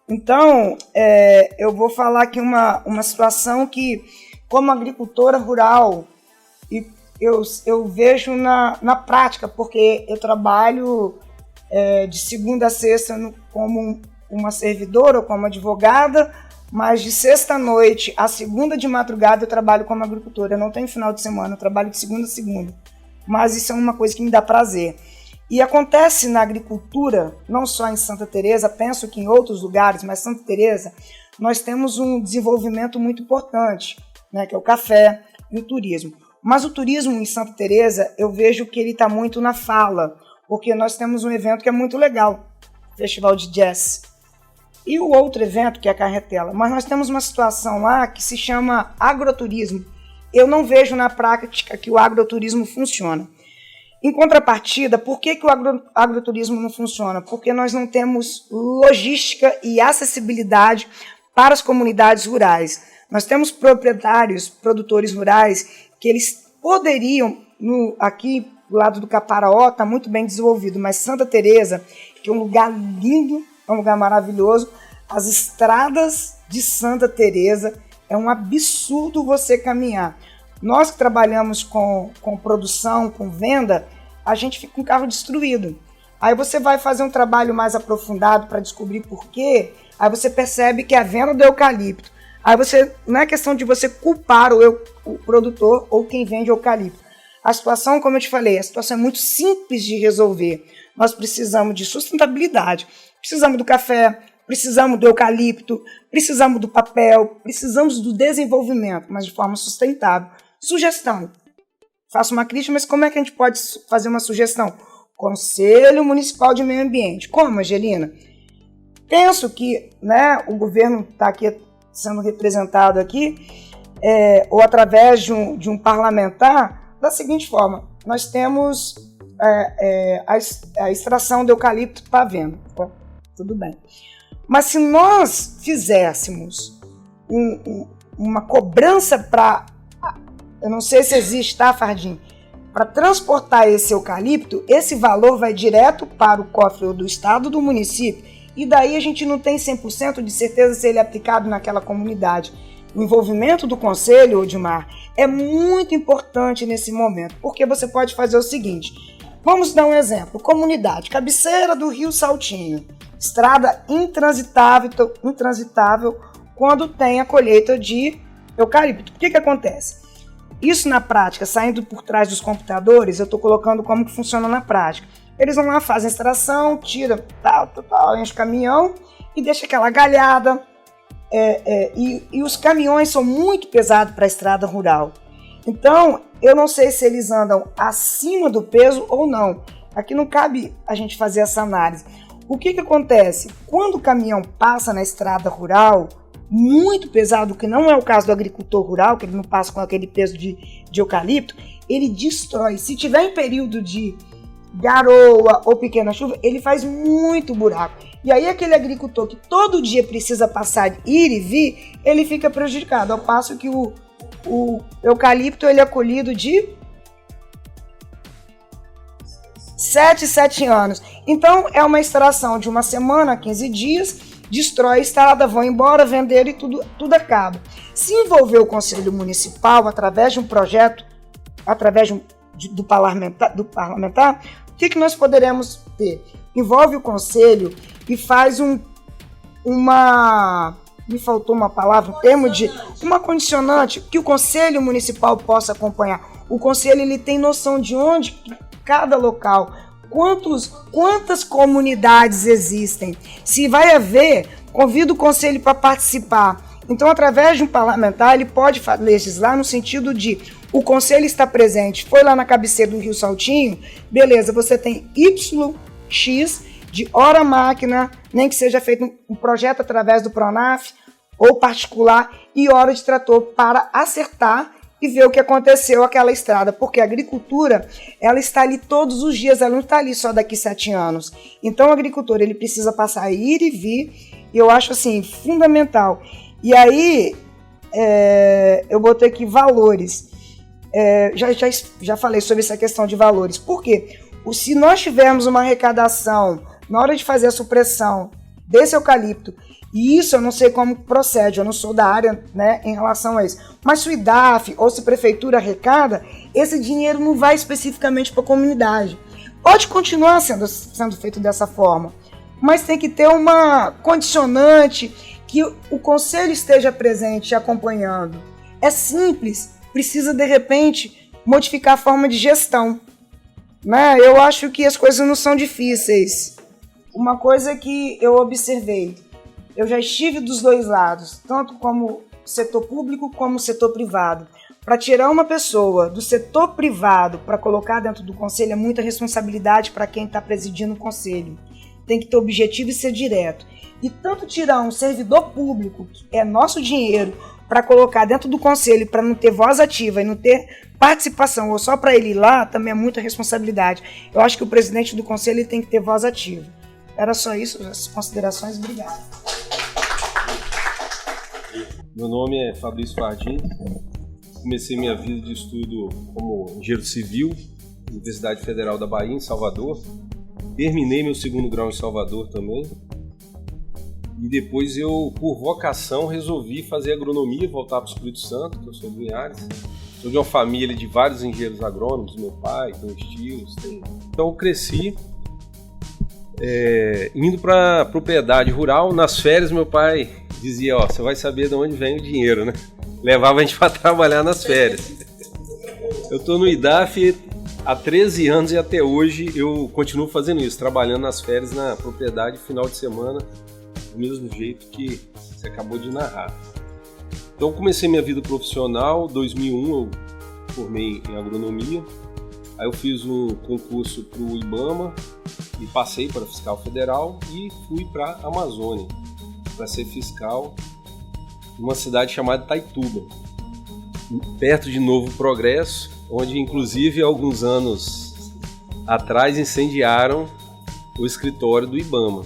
Então, eu vou falar aqui uma situação que, como agricultora rural, eu vejo na prática, porque eu trabalho de segunda a sexta como uma servidora ou como advogada, mas de sexta-noite a segunda de madrugada eu trabalho como agricultora. Eu não tenho final de semana, eu trabalho de segunda a segunda. Mas isso é uma coisa que me dá prazer. E acontece na agricultura, não só em Santa Teresa, penso que em outros lugares, mas Santa Teresa, nós temos um desenvolvimento muito importante, né, que é o café e o turismo. Mas o turismo em Santa Teresa, eu vejo que ele está muito na fala, porque nós temos um evento que é muito legal, Festival de Jazz. E o outro evento, que é a Carretela. Mas nós temos uma situação lá que se chama agroturismo. Eu não vejo na prática que o agroturismo funciona. Em contrapartida, por que o agroturismo não funciona? Porque nós não temos logística e acessibilidade para as comunidades rurais. Nós temos proprietários, produtores rurais, que eles poderiam, aqui do lado do Caparaó, está muito bem desenvolvido, mas Santa Teresa, que é um lugar lindo, é um lugar maravilhoso, as estradas de Santa Teresa, é um absurdo você caminhar. Nós que trabalhamos com produção, com venda, a gente fica com o carro destruído. Aí você vai fazer um trabalho mais aprofundado para descobrir por quê, aí você percebe que é a venda do eucalipto. Aí não é questão de você culpar o produtor ou quem vende eucalipto. A situação, como eu te falei, a situação é muito simples de resolver. Nós precisamos de sustentabilidade, precisamos do café, precisamos do eucalipto, precisamos do papel, precisamos do desenvolvimento, mas de forma sustentável. Sugestão. Faço uma crítica, mas como é que a gente pode fazer uma sugestão? Conselho Municipal de Meio Ambiente. Como, Angelina? Penso que, né, o governo está aqui sendo representado aqui, ou através de um parlamentar, da seguinte forma: nós temos a extração do eucalipto para venda. Tudo bem. Mas se nós fizéssemos uma cobrança para... Eu não sei se existe, tá, Fardim? Para transportar esse eucalipto, esse valor vai direto para o cofre do estado, do município, e daí a gente não tem 100% de certeza se ele é aplicado naquela comunidade. O envolvimento do conselho, Odmar, é muito importante nesse momento, porque você pode fazer o seguinte: vamos dar um exemplo. Comunidade, cabeceira do Rio Saltinho, estrada intransitável quando tem a colheita de eucalipto. O que acontece? Isso na prática, saindo por trás dos computadores, eu estou colocando como que funciona na prática. Eles vão lá, fazem a extração, tira, enche o caminhão e deixa aquela galhada. E os caminhões são muito pesados para a estrada rural. Então, eu não sei se eles andam acima do peso ou não. Aqui não cabe a gente fazer essa análise. O que acontece? Quando o caminhão passa na estrada rural, muito pesado, que não é o caso do agricultor rural, que ele não passa com aquele peso de eucalipto, ele destrói. Se tiver em período de garoa ou pequena chuva, ele faz muito buraco. E aí aquele agricultor que todo dia precisa passar, ir e vir, ele fica prejudicado, ao passo que o eucalipto ele é colhido de 7 anos. Então é uma extração de uma semana, 15 dias, destrói a estrada, vão embora, vender e tudo acaba. Se envolver o Conselho Municipal através de um projeto, através do parlamentar, o que nós poderemos ter? Envolve o Conselho e faz me faltou uma palavra, um termo de uma condicionante que o Conselho Municipal possa acompanhar. O Conselho ele tem noção de onde cada local, quantas comunidades existem. Se vai haver, convido o Conselho para participar. Então, através de um parlamentar, ele pode legislar no sentido de o Conselho está presente, foi lá na cabeceira do Rio Saltinho, beleza, você tem YX de hora máquina, nem que seja feito um projeto através do Pronaf ou particular, e hora de trator para acertar e ver o que aconteceu aquela estrada, porque a agricultura, ela está ali todos os dias, ela não está ali só daqui 7 anos. Então o agricultor, ele precisa passar a ir e vir, e eu acho assim, fundamental. E aí, eu botei aqui valores, já falei sobre essa questão de valores, porque se nós tivermos uma arrecadação, na hora de fazer a supressão desse eucalipto, e isso eu não sei como procede, eu não sou da área, né, em relação a isso. Mas se o IDAF ou se a prefeitura arrecada, esse dinheiro não vai especificamente para a comunidade. Pode continuar sendo feito dessa forma, mas tem que ter uma condicionante que o conselho esteja presente acompanhando. É simples, precisa de repente modificar a forma de gestão, né? Eu acho que as coisas não são difíceis. Uma coisa que eu observei, eu já estive dos dois lados, tanto como setor público como setor privado. Para tirar uma pessoa do setor privado para colocar dentro do conselho é muita responsabilidade para quem está presidindo o conselho. Tem que ter objetivo e ser direto. E tanto tirar um servidor público, que é nosso dinheiro, para colocar dentro do conselho, para não ter voz ativa e não ter participação, ou só para ele ir lá, também é muita responsabilidade. Eu acho que o presidente do conselho tem que ter voz ativa. Era só isso, as considerações. Obrigado. Meu nome é Fabrício Fardim. Comecei minha vida de estudo como engenheiro civil, Universidade Federal da Bahia, em Salvador. Terminei meu segundo grau em Salvador também. E depois eu, por vocação, resolvi fazer agronomia, voltar para o Espírito Santo, que eu sou do Linhares. Sou de uma família de vários engenheiros agrônomos, meu pai, tem uns tios. Então eu cresci indo para propriedade rural. Nas férias meu pai dizia, ó, você vai saber de onde vem o dinheiro, né? Levava a gente para trabalhar nas férias. Eu estou no IDAF há 13 anos e até hoje eu continuo fazendo isso, trabalhando nas férias na propriedade final de semana, do mesmo jeito que você acabou de narrar. Então comecei minha vida profissional, em 2001 eu formei em agronomia, aí eu fiz um concurso para o IBAMA e passei para fiscal federal e fui para a Amazônia para ser fiscal numa cidade chamada Itaituba, perto de Novo Progresso, onde inclusive alguns anos atrás incendiaram o escritório do IBAMA,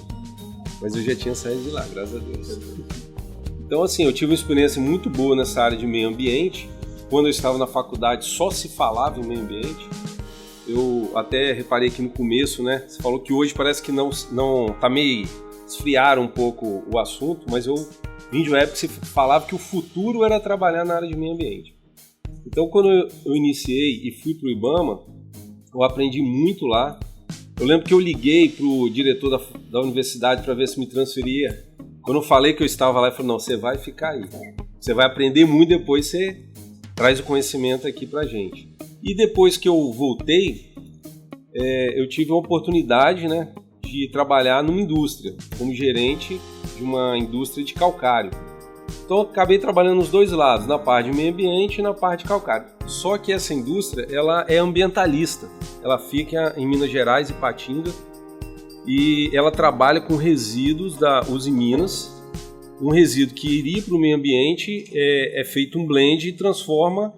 mas eu já tinha saído de lá, graças a Deus. Então assim, eu tive uma experiência muito boa nessa área de meio ambiente. Quando eu estava na faculdade só se falava em meio ambiente. Eu até reparei aqui no começo, né? Você falou que hoje parece que não tá meio esfriaram um pouco o assunto, mas eu vim de uma época que se falava que o futuro era trabalhar na área de meio ambiente. Então quando eu iniciei e fui para o IBAMA, eu aprendi muito lá. Eu lembro que eu liguei para o diretor da universidade para ver se me transferia. Quando eu falei que eu estava lá, ele falou, não, você vai ficar aí. Você vai aprender muito, depois você traz o conhecimento aqui para a gente. E depois que eu voltei, eu tive a oportunidade, né, de trabalhar numa indústria, como gerente de uma indústria de calcário. Então eu acabei trabalhando nos dois lados, na parte de meio ambiente e na parte de calcário. Só que essa indústria, ela é ambientalista. Ela fica em Minas Gerais, Ipatinga, e ela trabalha com resíduos da Usiminas. Um resíduo que iria para o meio ambiente é feito um blend e transforma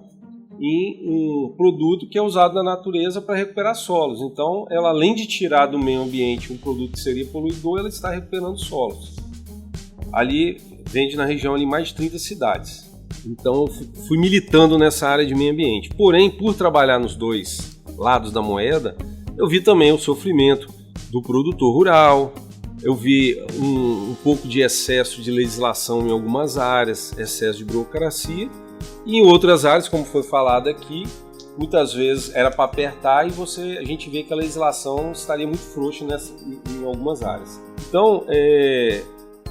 em um produto que é usado na natureza para recuperar solos. Então, ela, além de tirar do meio ambiente um produto que seria poluidor, ela está recuperando solos. Ali, vende na região ali mais de 30 cidades. Então, eu fui militando nessa área de meio ambiente. Porém, por trabalhar nos dois lados da moeda, eu vi também o sofrimento do produtor rural. Eu vi um pouco de excesso de legislação em algumas áreas, excesso de burocracia. E em outras áreas, como foi falado aqui, muitas vezes era para apertar e a gente vê que a legislação estaria muito frouxa em algumas áreas. Então,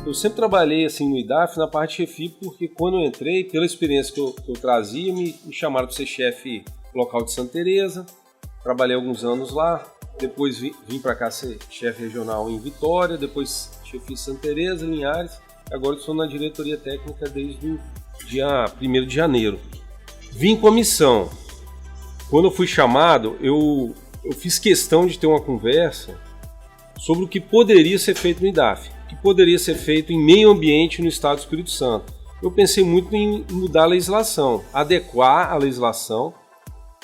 Eu sempre trabalhei assim no IDAF na parte de chefia, porque quando eu entrei, pela experiência que eu trazia, me chamaram para ser chefe local de Santa Teresa. Trabalhei alguns anos lá, depois vim para cá ser chefe regional em Vitória, depois chefe em Santa Teresa, Linhares. Agora estou na diretoria técnica desde o dia 1º de janeiro. Vim com a missão. Quando eu fui chamado, eu fiz questão de ter uma conversa sobre o que poderia ser feito no IDAF, o que poderia ser feito em meio ambiente no estado do Espírito Santo. Eu pensei muito em mudar a legislação, adequar a legislação,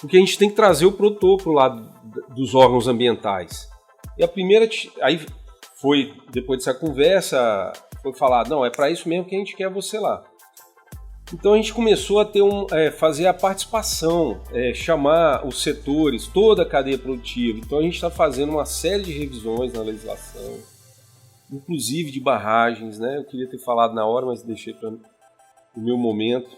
porque a gente tem que trazer o produtor para o lado dos órgãos ambientais. E a primeira, aí foi, depois dessa conversa, foi falado, não, é para isso mesmo que a gente quer você lá. Então a gente começou a ter fazer a participação, chamar os setores, toda a cadeia produtiva. Então a gente está fazendo uma série de revisões na legislação, inclusive de barragens, né? Eu queria ter falado na hora, mas deixei para o meu momento.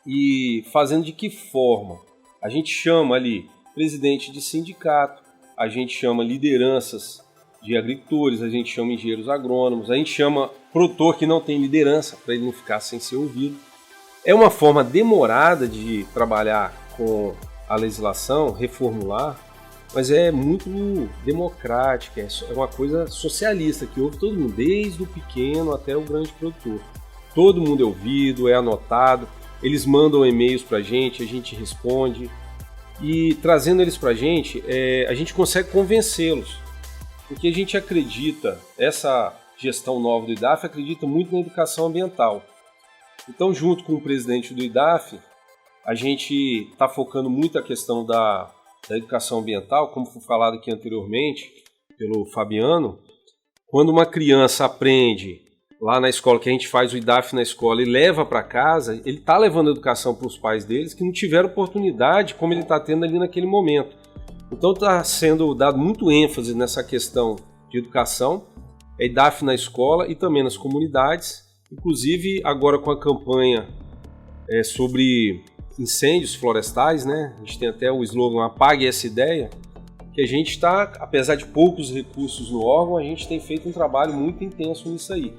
E fazendo de que forma? A gente chama ali presidente de sindicato, a gente chama lideranças de agricultores, a gente chama engenheiros agrônomos, a gente chama produtor que não tem liderança, para ele não ficar sem ser ouvido. É uma forma demorada de trabalhar com a legislação, reformular, mas é muito democrática, é uma coisa socialista, que ouve todo mundo, desde o pequeno até o grande produtor. Todo mundo é ouvido, é anotado, eles mandam e-mails para a gente responde, e trazendo eles para a gente consegue convencê-los, porque a gente acredita, essa gestão nova do IDAF acredita muito na educação ambiental. Então, junto com o presidente do IDAF, a gente está focando muito a questão da educação ambiental, como foi falado aqui anteriormente pelo Fabiano. Quando uma criança aprende lá na escola, que a gente faz o IDAF na escola e leva para casa, ele está levando a educação para os pais deles que não tiveram oportunidade como ele está tendo ali naquele momento. Então está sendo dado muito ênfase nessa questão de educação, IDAF na escola e também nas comunidades. Inclusive, agora com a campanha sobre incêndios florestais, né? A gente tem até o slogan Apague essa ideia, que a gente está, apesar de poucos recursos no órgão, a gente tem feito um trabalho muito intenso nisso aí.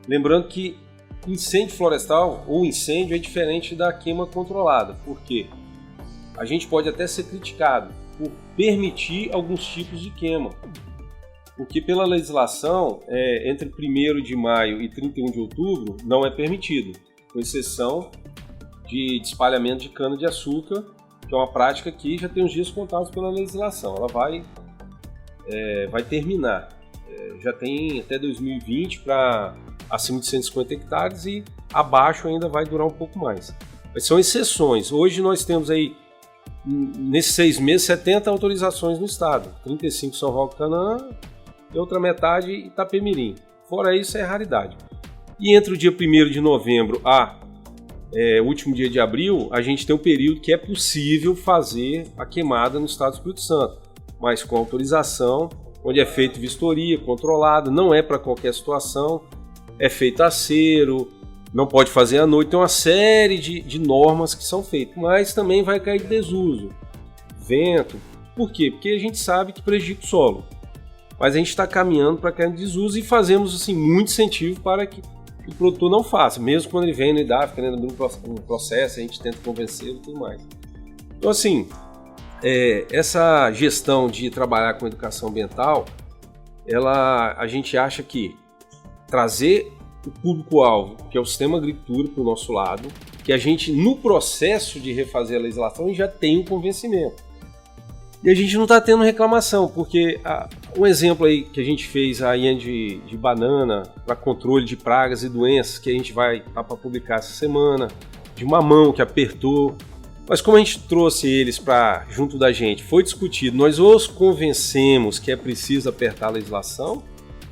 Lembrando que incêndio florestal ou incêndio é diferente da queima controlada, porque a gente pode até ser criticado por permitir alguns tipos de queima. Porque pela legislação, entre 1º de maio e 31 de outubro, não é permitido, com exceção de espalhamento de cana-de-açúcar, que é uma prática que já tem os dias contados pela legislação. Ela vai terminar. Já tem até 2020 para acima de 150 hectares e abaixo ainda vai durar um pouco mais. Mas são exceções. Hoje nós temos aí, nesses 6 meses, 70 autorizações no estado. 35 São Roque Canaã, e outra metade Itapemirim. Fora isso, é raridade. E entre o dia 1º de novembro a o último dia de abril, a gente tem um período que é possível fazer a queimada no estado do Espírito Santo, mas com autorização, onde é feita vistoria controlada, não é para qualquer situação, é feito a cero, não pode fazer à noite, tem uma série de normas que são feitas, mas também vai cair de desuso, vento. Por quê? Porque a gente sabe que prejudica o solo. Mas a gente está caminhando para cair em desuso e fazemos assim, muito incentivo para que o produtor não faça, mesmo quando ele vem no IDAF, querendo abrir um processo, a gente tenta convencê-lo e tudo mais. Então, assim, essa gestão de trabalhar com educação ambiental, a gente acha que trazer o público-alvo, que é o sistema agricultura, para o nosso lado, que a gente, no processo de refazer a legislação, já tem um convencimento. E a gente não está tendo reclamação, porque um exemplo aí que a gente fez a IAN de banana para controle de pragas e doenças, que a gente vai estar para publicar essa semana, de mamão que apertou, mas como a gente trouxe eles para junto da gente, foi discutido, nós os convencemos que é preciso apertar a legislação,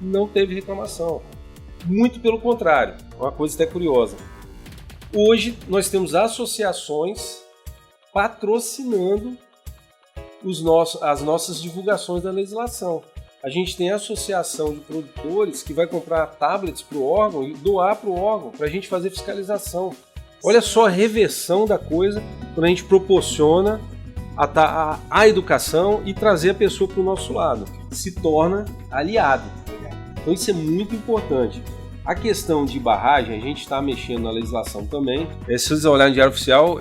não teve reclamação. Muito pelo contrário, uma coisa até curiosa. Hoje nós temos associações patrocinando as nossas divulgações da legislação. A gente tem a associação de produtores que vai comprar tablets para o órgão e doar para o órgão para a gente fazer fiscalização. Olha só a reversão da coisa quando a gente proporciona a educação e trazer a pessoa para o nosso lado. Se torna aliado. Então isso é muito importante. A questão de barragem, a gente está mexendo na legislação também. Se vocês olharem no Diário Oficial,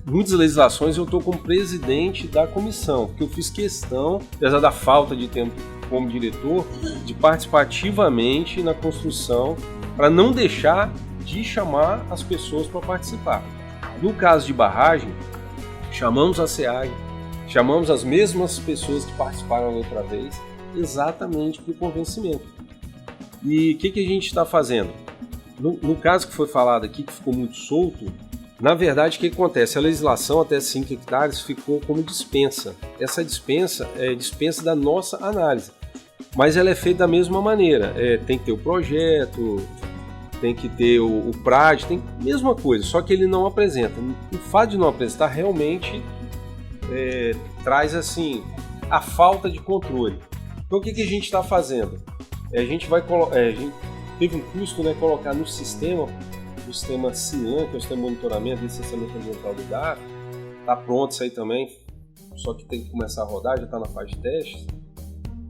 muitas legislações eu estou como presidente da comissão, porque eu fiz questão, apesar da falta de tempo como diretor, de participar ativamente na construção para não deixar de chamar as pessoas para participar. No caso de barragem, chamamos a SEAG, chamamos as mesmas pessoas que participaram da outra vez, exatamente por convencimento. E o que a gente está fazendo? No caso que foi falado aqui, que ficou muito solto, na verdade o que acontece? A legislação até 5 hectares ficou como dispensa. Essa dispensa é dispensa da nossa análise, mas ela é feita da mesma maneira. Tem que ter o projeto, tem que ter o PRAD, tem a mesma coisa, só que ele não apresenta. O fato de não apresentar realmente traz assim a falta de controle. Então o que a gente está fazendo? A gente teve um custo, né, colocar no sistema, o sistema CIAN, que é o sistema de monitoramento e licenciamento ambiental do IDAF. Está pronto isso aí também, só que tem que começar a rodar, já está na fase de testes,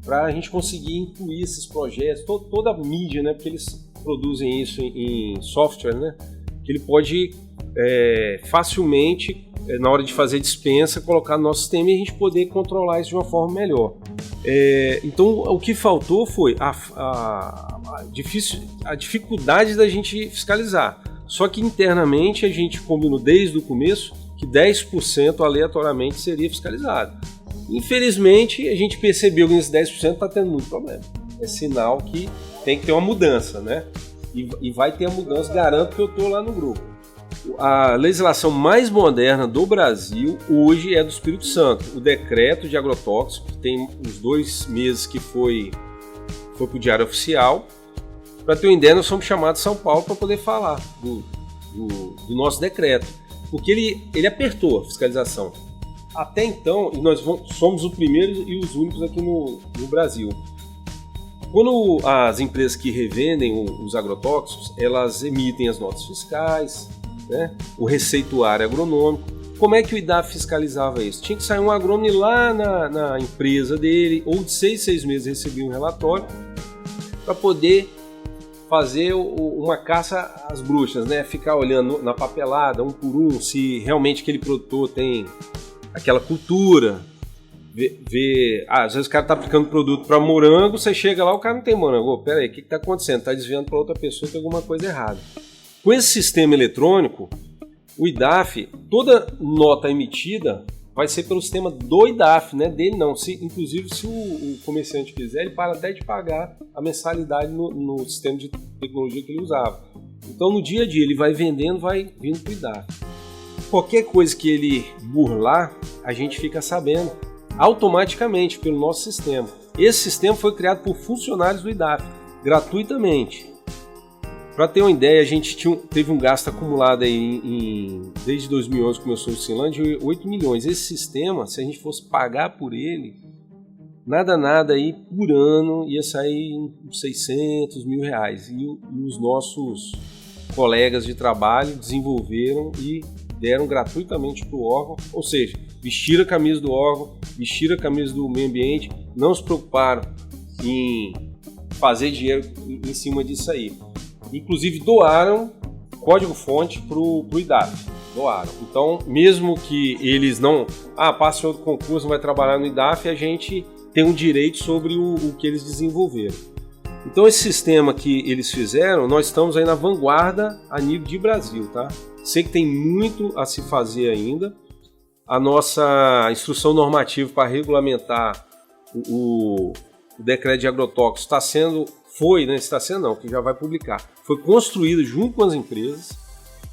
para a gente conseguir incluir esses projetos, toda a mídia, né, porque eles produzem isso em software, né, que ele pode facilmente, na hora de fazer dispensa, colocar no nosso sistema e a gente poder controlar isso de uma forma melhor. Então o que faltou foi a dificuldade da gente fiscalizar. Só que internamente a gente combinou desde o começo que 10% aleatoriamente seria fiscalizado. Infelizmente a gente percebeu que nesse 10% está tendo muito problema. É sinal que tem que ter uma mudança, né? E vai ter a mudança, garanto que eu estou lá no grupo. A legislação mais moderna do Brasil hoje é do Espírito Santo. O decreto de agrotóxicos, que tem uns 2 meses que foi para o Diário Oficial. Para ter uma ideia, nós fomos chamados de São Paulo para poder falar do nosso decreto, porque ele apertou a fiscalização. Até então, nós somos os primeiros e os únicos aqui no Brasil. Quando as empresas que revendem os agrotóxicos, elas emitem as notas fiscais, né, o receituário agronômico. Como é que o IDAF fiscalizava isso? Tinha que sair um agrônomo lá na empresa dele, ou de 6 meses recebia um relatório, para poder fazer uma caça às bruxas, né? Ficar olhando na papelada, um por um, se realmente aquele produtor tem aquela cultura. Às vezes o cara está aplicando produto para morango, você chega lá, o cara não tem morango. Pera aí, o que está acontecendo? Está desviando para outra pessoa, tem alguma coisa errada. Com esse sistema eletrônico, o IDAF, toda nota emitida vai ser pelo sistema do IDAF, né? Dele não. Inclusive, se o comerciante quiser, ele para até de pagar a mensalidade no sistema de tecnologia que ele usava. Então, no dia a dia, ele vai vendendo, vai vindo para o IDAF. Qualquer coisa que ele burlar, a gente fica sabendo automaticamente pelo nosso sistema. Esse sistema foi criado por funcionários do IDAF, gratuitamente. Para ter uma ideia, a gente teve um gasto acumulado aí desde 2011, começou o Sinlan, de 8 milhões. Esse sistema, se a gente fosse pagar por ele, nada aí por ano ia sair uns 600 mil reais. E os nossos colegas de trabalho desenvolveram e deram gratuitamente para o órgão, ou seja, vestiram a camisa do órgão, vestiram a camisa do meio ambiente, não se preocuparam em fazer dinheiro em cima disso aí. Inclusive doaram código-fonte para o IDAF. Doaram. Então, mesmo que eles não... passa em outro concurso, não vai trabalhar no IDAF, a gente tem um direito sobre o que eles desenvolveram. Então, esse sistema que eles fizeram, nós estamos aí na vanguarda a nível de Brasil, tá? Sei que tem muito a se fazer ainda. A nossa instrução normativa para regulamentar o decreto de agrotóxicos está sendo... que já vai publicar. Foi construído junto com as empresas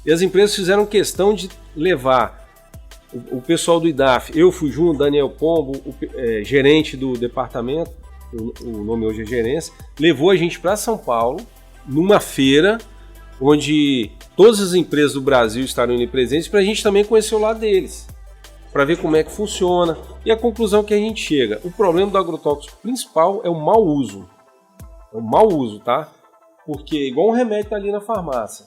e as empresas fizeram questão de levar o pessoal do IDAF. Eu fui junto, Daniel Pombo, gerente do departamento, o nome hoje é gerência, levou a gente para São Paulo, numa feira onde todas as empresas do Brasil estarão ali presentes, para a gente também conhecer o lado deles, para ver como é que funciona. E a conclusão que a gente chega, o problema do agrotóxico principal é o mau uso. É um mau uso, tá? Porque igual um remédio tá ali na farmácia,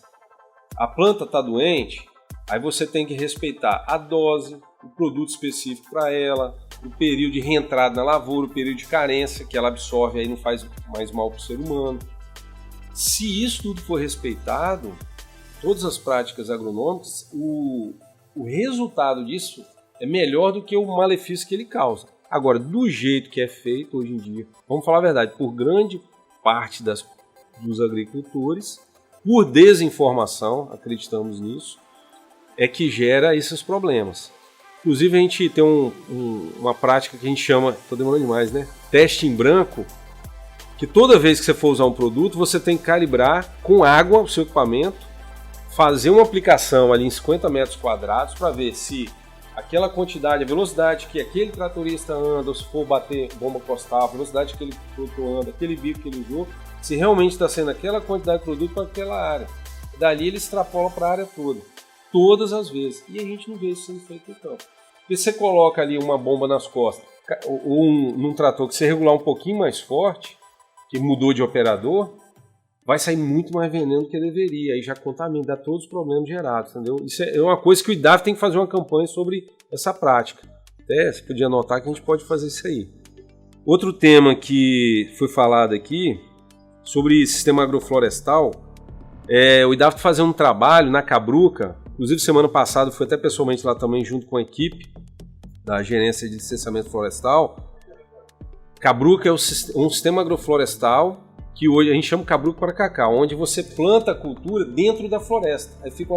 a planta tá doente, aí você tem que respeitar a dose, o produto específico para ela, o período de reentrada na lavoura, o período de carência que ela absorve, aí não faz mais mal para o ser humano. Se isso tudo for respeitado, todas as práticas agronômicas, o resultado disso é melhor do que o malefício que ele causa. Agora, do jeito que é feito hoje em dia, vamos falar a verdade, por grande parte dos agricultores, por desinformação, acreditamos nisso, é que gera esses problemas. Inclusive a gente tem uma prática que a gente chama, estou demorando demais, né? Teste em branco, que toda vez que você for usar um produto, você tem que calibrar com água o seu equipamento, fazer uma aplicação ali em 50 metros quadrados para ver se aquela quantidade, a velocidade que aquele tratorista anda, ou se for bater bomba costal, a velocidade que aquele produtor anda, aquele bico que ele usou, se realmente está sendo aquela quantidade de produto para aquela área. Dali ele extrapola para a área toda, todas as vezes. E a gente não vê isso sendo feito no campo. Porque você coloca ali uma bomba nas costas, ou num trator que você regular um pouquinho mais forte, que mudou de operador, vai sair muito mais veneno do que deveria, aí já contamina, dá todos os problemas gerados, entendeu? Isso é uma coisa que o IDAF tem que fazer uma campanha sobre essa prática. Até você podia anotar que a gente pode fazer isso aí. Outro tema que foi falado aqui, sobre sistema agroflorestal, o IDAF está fazendo um trabalho na Cabruca, inclusive semana passada fui até pessoalmente lá também junto com a equipe da gerência de licenciamento florestal. Cabruca é um sistema agroflorestal que hoje a gente chama Cabruca para Cacau, onde você planta a cultura dentro da floresta. Aí fica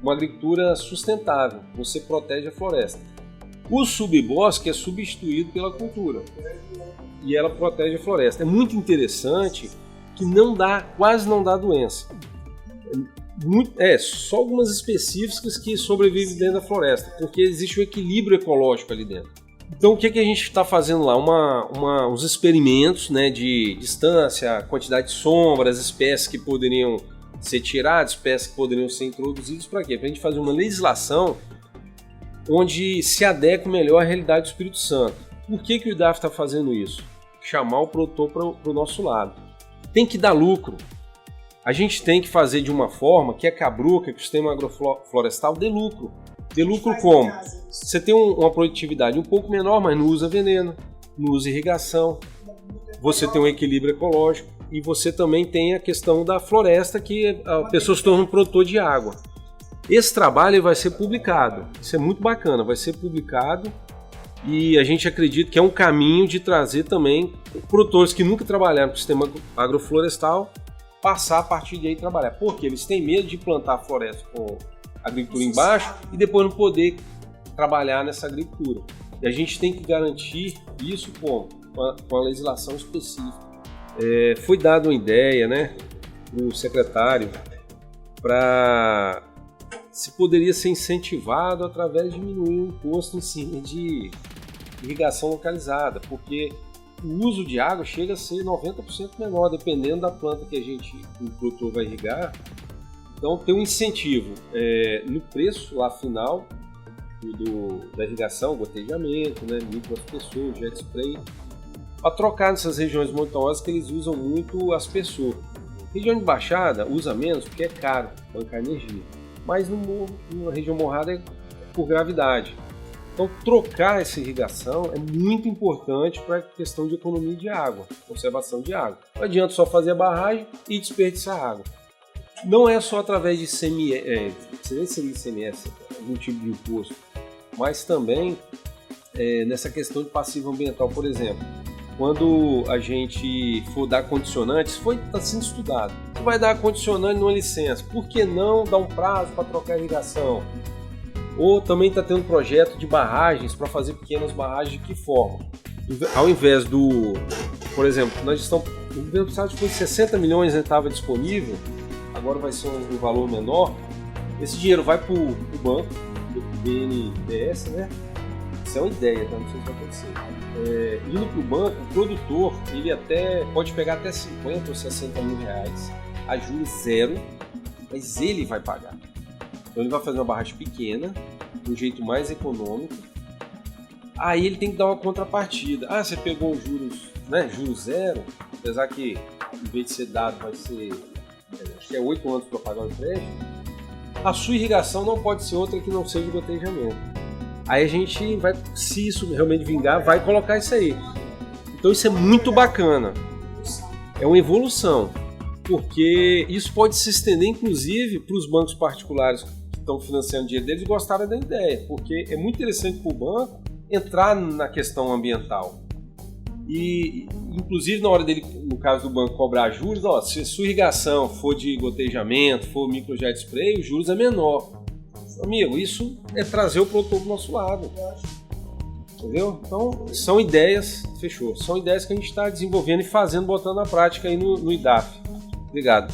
uma agricultura sustentável, você protege a floresta. O subbosque é substituído pela cultura e ela protege a floresta. É muito interessante que quase não dá doença. Só algumas específicas que sobrevivem dentro da floresta, porque existe um equilíbrio ecológico ali dentro. Então o que a gente está fazendo lá? Uns experimentos, né, de distância, quantidade de sombras, espécies que poderiam ser tiradas, espécies que poderiam ser introduzidas. Para quê? Para a gente fazer uma legislação onde se adeque melhor à realidade do Espírito Santo. Por que o IDAF está fazendo isso? Chamar o produtor para o nosso lado. Tem que dar lucro. A gente tem que fazer de uma forma que a Cabruca, que o sistema agroflorestal, dê lucro. Dê lucro como? Você tem uma produtividade um pouco menor, mas não usa veneno, não usa irrigação, você tem um equilíbrio ecológico e você também tem a questão da floresta, que a pessoa se torna um produtor de água. Esse trabalho vai ser publicado, isso é muito bacana, vai ser publicado e a gente acredita que é um caminho de trazer também produtores que nunca trabalharam com o sistema agroflorestal, passar a partir de aí trabalhar. Porque eles têm medo de plantar a floresta com agricultura embaixo e depois não poder trabalhar nessa agricultura. E a gente tem que garantir isso com a legislação específica. Foi dada uma ideia, né, para o secretário para se poderia ser incentivado através de diminuir o imposto em cima de irrigação localizada, porque o uso de água chega a ser 90% menor, dependendo da planta que o produtor vai irrigar. Então tem um incentivo no preço lá final da irrigação, gotejamento, né, microaspersor, jet spray, para trocar nessas regiões montanhosas que eles usam muito aspersor. Região de baixada usa menos porque é caro bancar energia, mas numa região morrada é por gravidade. Então trocar essa irrigação é muito importante para a questão de economia de água, conservação de água. Não adianta só fazer a barragem e desperdiçar água. Não é só através de ICMS, algum tipo de imposto, mas também nessa questão de passivo ambiental, por exemplo. Quando a gente for dar condicionantes, está sendo estudado. Você vai dar condicionante numa licença, por que não dar um prazo para trocar a irrigação? Ou também está tendo projeto de barragens para fazer pequenas barragens, de que forma? Ao invés por exemplo, nós estamos, o governo do estado foi 60 milhões, estava disponível, agora vai ser um valor menor. Esse dinheiro vai para o banco, do BNDES, né? Isso é uma ideia, tá? Não sei se vai acontecer. Indo para o banco, o produtor ele pode pegar até 50 ou 60 mil reais a juros zero, mas ele vai pagar. Então ele vai fazer uma barragem pequena, de um jeito mais econômico. Aí ele tem que dar uma contrapartida. Você pegou juros zero, apesar que em vez de ser dado vai ser, acho que é 8 anos para pagar o empréstimo. A sua irrigação não pode ser outra que não seja o gotejamento. Aí a gente vai, se isso realmente vingar, vai colocar isso aí. Então isso é muito bacana. É uma evolução. porque isso pode se estender, inclusive, para os bancos particulares que estão financiando o dinheiro deles e gostaram da ideia, porque é muito interessante para o banco entrar na questão ambiental. E, inclusive, na hora dele, no caso do banco, cobrar juros, ó, se a sua irrigação for de gotejamento, for microjet spray, os juros é menor. Amigo, isso é trazer o produtor do nosso lado. Entendeu? Então, são ideias, fechou, são ideias que a gente está desenvolvendo e fazendo, botando na prática aí no IDAF. Obrigado.